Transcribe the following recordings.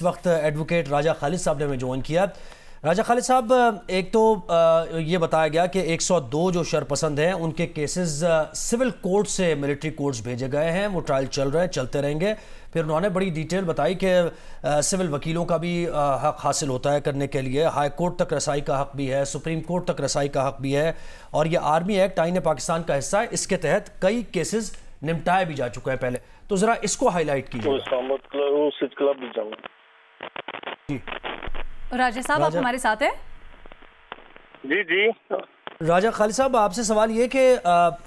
اس وقت ایڈوکیٹ راجہ خالد صاحب نے ہمیں جوائن کیا. راجہ خالد صاحب، ایک تو یہ بتایا گیا کہ 102 جو شرپسند ہیں ان کے کیسز سول کورٹ سے ملٹری کورٹس بھیجے گئے ہیں، وہ ٹرائل چل رہے ہیں، چلتے رہیں گے. پھر انہوں نے بڑی ڈیٹیل بتائی کہ سول وکیلوں کا بھی حق حاصل ہوتا ہے کرنے کے لیے، ہائی کورٹ تک رسائی کا حق بھی ہے، سپریم کورٹ تک رسائی کا حق بھی ہے، اور یہ آرمی ایکٹ آئین پاکستان کا حصہ ہے، اس کے تحت کئی کیسز نمٹائے بھی جا چکے ہیں پہلے. تو ذرا اس کو ہائی لائٹ کیجیے. جی راجہ صاحب، آپ ہمارے ساتھ ہیں؟ جی جی. راجہ خالد صاحب، آپ سے سوال یہ کہ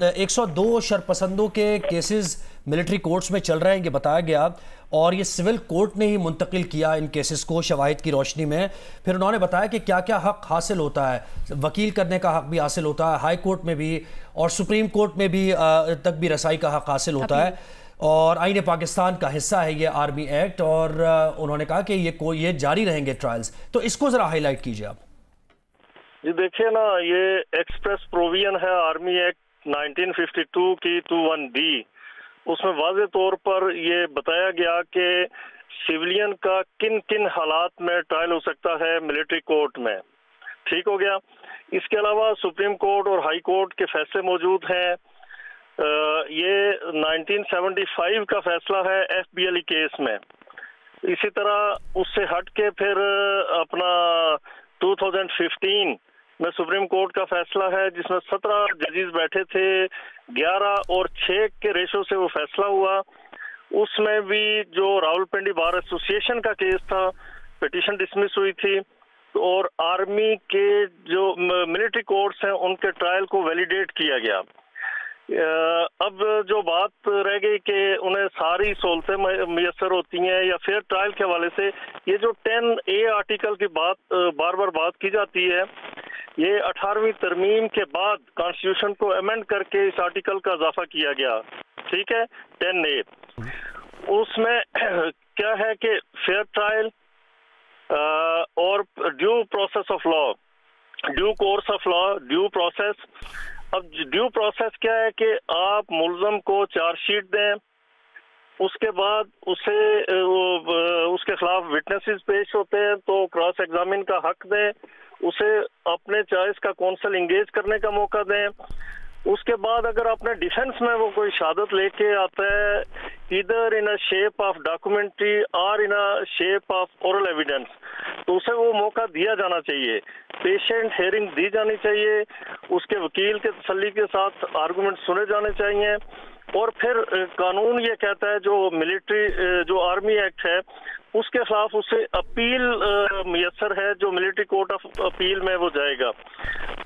102 شرپسندوں کے کیسز ملٹری کورٹس میں چل رہے ہیں، یہ بتایا گیا، اور یہ سول کورٹ نے ہی منتقل کیا ان کیسز کو شواہد کی روشنی میں. پھر انہوں نے بتایا کہ کیا کیا حق حاصل ہوتا ہے، وکیل کرنے کا حق بھی حاصل ہوتا ہے، ہائی کورٹ میں بھی اور سپریم کورٹ میں بھی تک بھی رسائی کا حق حاصل ہوتا ہے، اور آئین پاکستان کا حصہ ہے یہ آرمی ایکٹ. اور انہوں نے کہا کہ یہ جاری رہیں گے ٹرائلز. تو اس کو ذرا ہائی لائٹ کیجیے آپ. جی دیکھیے نا، یہ ایکسپریس پروویژن ہے آرمی ایکٹ 1952 کی 21D. اس میں واضح طور پر یہ بتایا گیا کہ سیولین کا کن کن حالات میں ٹرائل ہو سکتا ہے ملٹری کورٹ میں. ٹھیک ہو گیا. اس کے علاوہ سپریم کورٹ اور ہائی کورٹ کے فیصلے موجود ہیں. یہ 1975 کا فیصلہ ہے FBLE کیس میں. اسی طرح اس سے ہٹ کے پھر اپنا 2015 میں سپریم کورٹ کا فیصلہ ہے، جس میں 17 ججز بیٹھے تھے، 11 اور 6 کے ریشو سے وہ فیصلہ ہوا. اس میں بھی جو راولپنڈی بار ایسوسیشن کا کیس تھا، پٹیشن ڈسمس ہوئی تھی، اور آرمی کے جو ملٹری کورٹس ہیں ان کے ٹرائل کو ویلیڈیٹ کیا گیا. اب جو بات رہ گئی کہ انہیں ساری سہولتیں میسر ہوتی ہیں یا فیئر ٹرائل کے حوالے سے، یہ جو 10A آرٹیکل کی بات بار بار بات کی جاتی ہے، یہ 18ویں ترمیم کے بعد کانسٹیٹیوشن کو ایمنڈ کر کے اس آرٹیکل کا اضافہ کیا گیا. ٹھیک ہے، 10A. اس میں کیا ہے کہ فیئر ٹرائل اور due process of law, due course of law, due process. اب ڈیو پروسیس کیا ہے کہ آپ ملزم کو چارج شیٹ دیں، اس کے بعد اس کے خلاف وٹنسز پیش ہوتے ہیں تو کراس ایگزامن کا حق دیں، اسے اپنے چوائس کا کونسل انگیج کرنے کا موقع دیں. اس کے بعد اگر اپنے ڈیفنس میں وہ کوئی شہادت لے کے آتا ہے، ادھر ان اے شیپ آف ڈاکومنٹری اور ان a shape of oral evidence, تو اسے وہ موقع دیا جانا چاہیے. پیشنٹ ہیئرنگ دی جانی چاہیے، اس کے وکیل کے تسلی کے ساتھ آرگومنٹ سنے جانے چاہیے. اور پھر قانون یہ کہتا ہے جو ملٹری جو آرمی ایکٹ ہے اس کے خلاف اسے اپیل میسر ہے، جو ملٹری کورٹ آف اپیل میں وہ جائے گا.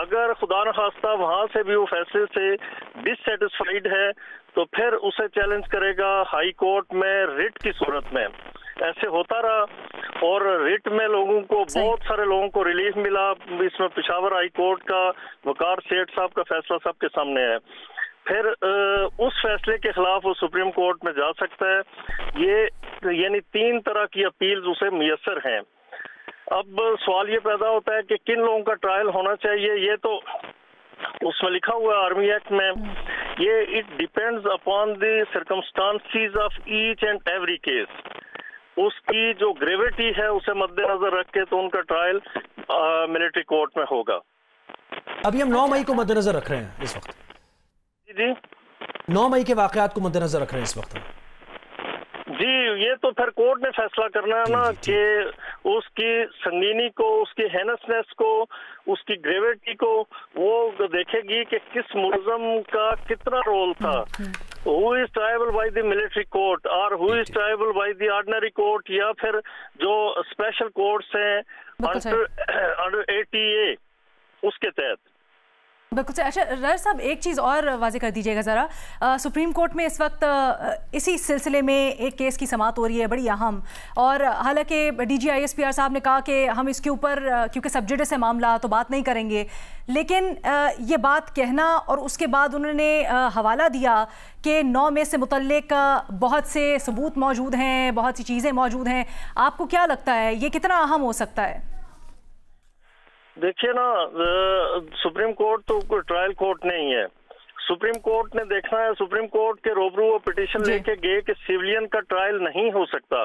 اگر خدا نخواستہ وہاں سے بھی وہ فیصلے سے ڈس سیٹسفائیڈ ہے تو پھر اسے چیلنج کرے گا ہائی کورٹ میں ریٹ کی صورت میں. ایسے ہوتا رہا، اور ریٹ میں لوگوں کو بہت سارے لوگوں کو ریلیف ملا. اس میں پشاور ہائی کورٹ کا وقار سیٹھ صاحب کا فیصلہ سب کے سامنے ہے. پھر اس فیصلے کے خلاف وہ سپریم کورٹ میں جا سکتا ہے. یہ یعنی 3 طرح کی اپیلز اسے میسر ہیں. اب سوال یہ پیدا ہوتا ہے کہ کن لوگوں کا ٹرائل ہونا چاہیے. یہ تو اس میں لکھا ہوا ہے آرمی ایکٹ میں، یہ it depends upon the circumstances of each and every case. اس کی جو گریویٹی ہے اسے مد نظر رکھ کے تو ان کا ٹرائل ملٹری کورٹ میں ہوگا. ابھی ہم 9 مئی کو مد نظر رکھ رہے ہیں اس وقت. جی 9 مئی کے واقعات کو مد نظر رکھ رہے ہیں اس وقت. جی یہ تو پھر کورٹ نے فیصلہ کرنا ہے نا کہ اس کی سنگینی کو، اس کی ہینسنس کو، اس کی گریویٹی کو وہ دیکھے گی کہ کس ملزم کا کتنا رول تھا. who is triable by the military court or who is triable by the ordinary court، یا پھر جو اسپیشل کورٹس ہیں انڈر 80A اس کے تحت. بالکل. اچھا راجہ صاحب، ایک چیز اور واضح کر دیجیے گا ذرا. سپریم کورٹ میں اس وقت اسی سلسلے میں ایک کیس کی سماعت ہو رہی ہے بڑی اہم، اور حالانکہ DG ISPR صاحب نے کہا کہ ہم اس کے اوپر کیونکہ سب جوڈس ہے معاملہ تو بات نہیں کریں گے، لیکن یہ بات کہنا اور اس کے بعد انہوں نے حوالہ دیا کہ 9 مئی سے متعلق بہت سے ثبوت موجود ہیں، بہت سی چیزیں موجود ہیں. آپ کو کیا لگتا ہے یہ کتنا اہم ہو سکتا ہے؟ دیکھیے نا، سپریم کورٹ تو کوئی ٹرائل کورٹ نہیں ہے. سپریم کورٹ نے دیکھنا ہے، سپریم کورٹ کے روبرو وہ پٹیشن لے کے گئے کہ سیولین کا ٹرائل نہیں ہو سکتا.